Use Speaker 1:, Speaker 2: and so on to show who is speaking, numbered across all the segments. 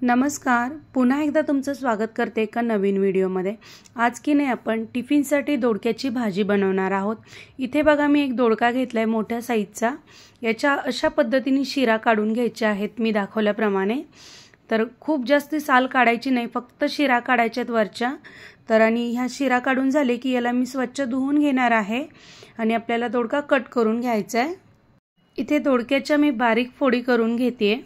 Speaker 1: नमस्कार, पुन्हा एकदा तुमचं स्वागत करते एका नवीन व्हिडिओमध्ये। आज की नाही आपण टिफिनसाठी दोडक्याची भाजी बनवणार आहोत। इथे बघा मी एक दोडका घेतलाय मोठ्या साईजचा। याच्या अशा पद्धतीने शिरा काढून घ्यायचे आहेत मी दाखवल्याप्रमाणे। तर खूप जास्त साल काढायची नाही, फक्त शिरा काढायच्यात वरच्या। तर आणि ह्या शिरा काढून झाले की याला मी स्वच्छ धुवून घेणार आहे आणि आपल्याला दोडका कट करून घ्यायचा आहे। इथे दोडक्याच्या मी बारीक फोडी करून घेते।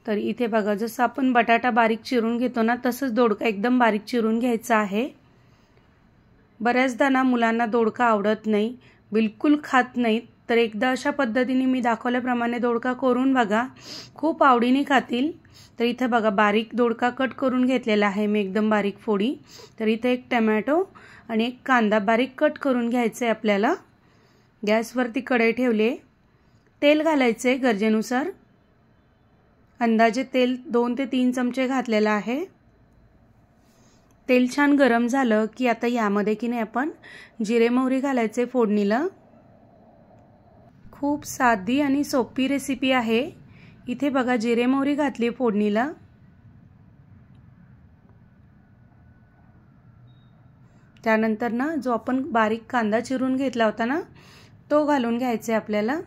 Speaker 1: तर इथे बघा जसं आपण बटाटा बारीक चिरून घेतो ना तसंच दोडका एकदम बारीक चिरून घ्यायचा आहे। बऱ्याचदा ना मुलांना दोडका आवडत नाही, बिलकुल खात नाहीत। तर एकदा अशा पद्धतीने मी दाखवल्याप्रमाणे दोडका करून बघा, खूप आवडीने खातील। तर इथे बघा बारीक दोडका कट करून घेतलेला आहे मी एकदम बारीक फोडी। तर इथे एक टोमॅटो आणि एक कांदा बारीक कट करून घ्यायचा आहे आपल्याला। गॅसवरती कढई ठेवले, तेल घालायचे गरजेनुसार। अंदाजे तेल 2 ते 3 चमचे घातलेला आहे। तेल छान गरम झालं की आता यामध्ये की नाही आपण जिरे मोहरी घालायचे फोडणीला। खूप साधी आणि सोपी रेसिपी आहे। इथे बघा जिरे मोहरी घातली फोडणीला। त्यानंतर ना जो आपण बारीक कांदा चिरून घेतला होता ना तो घालून घ्यायचा आपल्याला।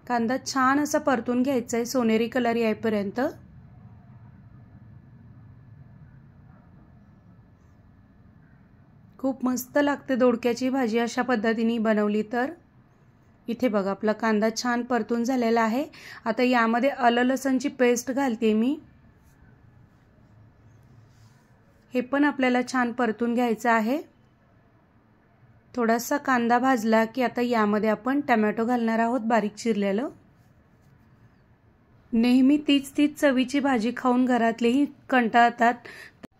Speaker 1: कांदा छान असा परतून घ्यायचा आहे सोनेरी कलर येईपर्यंत। खूप मस्त लागते दोडक्याची भाजी अशा पद्धतीने बनवली तर। इथे बघा आपला कांदा छान परतून झालेला आहे। आता यामध्ये आलं लसूणची पेस्ट घालते मी। हे पण आपल्याला छान परतून घ्यायचं आहे। थोडासा कांदा भाजला की आता यामध्ये आपण टोमॅटो घालणार आहोत बारीक चिरलेलं। नेहमी तीच चवीची भाजी खाऊन घरातलेही कंटाळतात।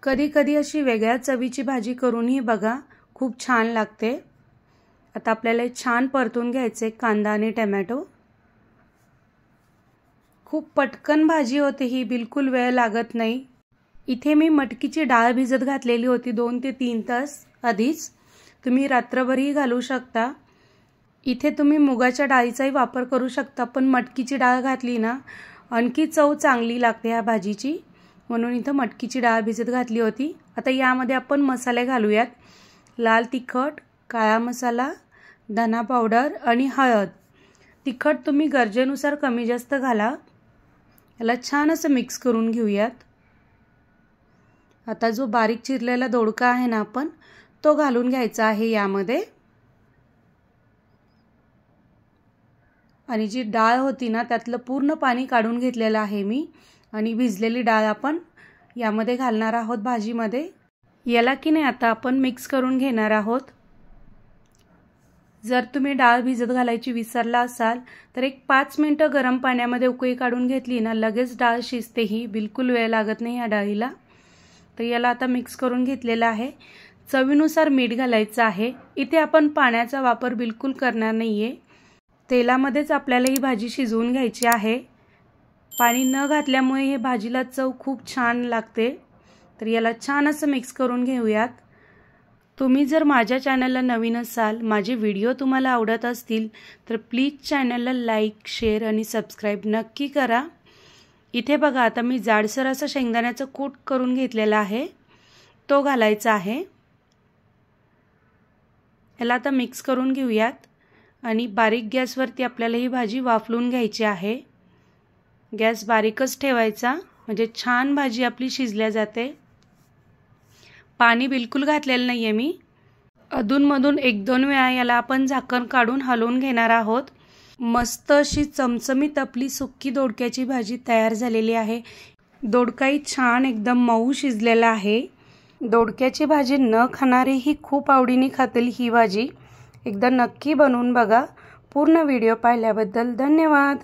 Speaker 1: कधी कधी अशी वेगळ्या चवीची भाजी करूनही बघा, खूप छान लागते। आता आपल्याला छान परतून घ्यायचे कांदा आणि टोमॅटो। खूप पटकन भाजी होते ही, बिलकुल वेळ लागत नाही। इथे मी मटकीची डाळ भिजत घातलेली होती 2 ते 3 तास आधीच। तुम्ही रात्रभरही घालू शकता। इथे तुम्ही मुगाच्या डाळीचाही वापर करू शकता, पण मटकीची डाळ घातली ना आणखी चव चांगली लागते ह्या भाजीची, म्हणून इथं मटकीची डाळ भिजत घातली होती। आता यामध्ये आपण मसाले घालूयात। लाल तिखट, काळा मसाला, धना पावडर आणि हळद। तिखट तुम्ही गरजेनुसार कमी जास्त घाला। याला छान असं मिक्स करून घेऊयात। आता जो बारीक चिरलेला दोडका आहे ना आपण तो घालून घ्यायचा आहे यामध्ये। आणि जी डाळ होती ना त्यातलं पूर्ण पाणी काढून घेतलेलं आहे मी। आणि भिजलेली डाळ आपण यामध्ये घालणार आहोत भाजीमध्ये। याला की नाही आता आपण मिक्स करून घेणार आहोत। जर तुम्ही डाळ भिजत घालायची विसरला असाल तर एक 5 मिनिटं गरम पाण्यामध्ये उकळी काढून घेतली ना लगेच डाळ शिजते ही, बिलकुल वेळ लागत नाही या डाळीला। तर याला आता मिक्स करून घेतलेला आहे। चवीनुसार मीठ घालायचं आहे। इथे आपण पाण्याचा वापर बिलकुल करणार नाहीये, तेलामध्येच आपल्याला ही भाजी शिजवून घ्यायची आहे। पाणी न घातल्यामुळे हे भाजीला चव खूप छान लागते। तर याला छान असं मिक्स करून घेऊयात। तुम्ही जर माझ्या चॅनलला नवीन असाल, माझे व्हिडिओ तुम्हाला आवडत असतील तर प्लीज चॅनलला लाईक, शेअर आणि सबस्क्राईब नक्की करा। इथे बघा आता मी जाडसर असा शेंगदाण्याचा कूट करून घेतलेला आहे, तो घालायचा आहे। याला आता मिक्स करून घेऊयात आणि बारीक गॅसवरती आपल्याला ही भाजी वाफलून घ्यायची आहे। गॅस बारीकच ठेवायचा म्हणजे छान भाजी आपली शिजल्या जाते। पाणी बिलकुल घातलेलं नाहीये मी। अधूनमधून 1-2 वेळा याला आपण झाकण काढून हलवून घेणार आहोत। मस्त अशी चमचमीत आपली सुक्की दोडक्याची भाजी तयार झालेली आहे। दोडकाही छान एकदम मऊ शिजलेला आहे। दोडक्याची भाजी न खाणारेही खूप आवडीने खातील ही भाजी। एकदा नक्की बनवून बघा। पूर्ण व्हिडिओ पाहिल्याबद्दल धन्यवाद।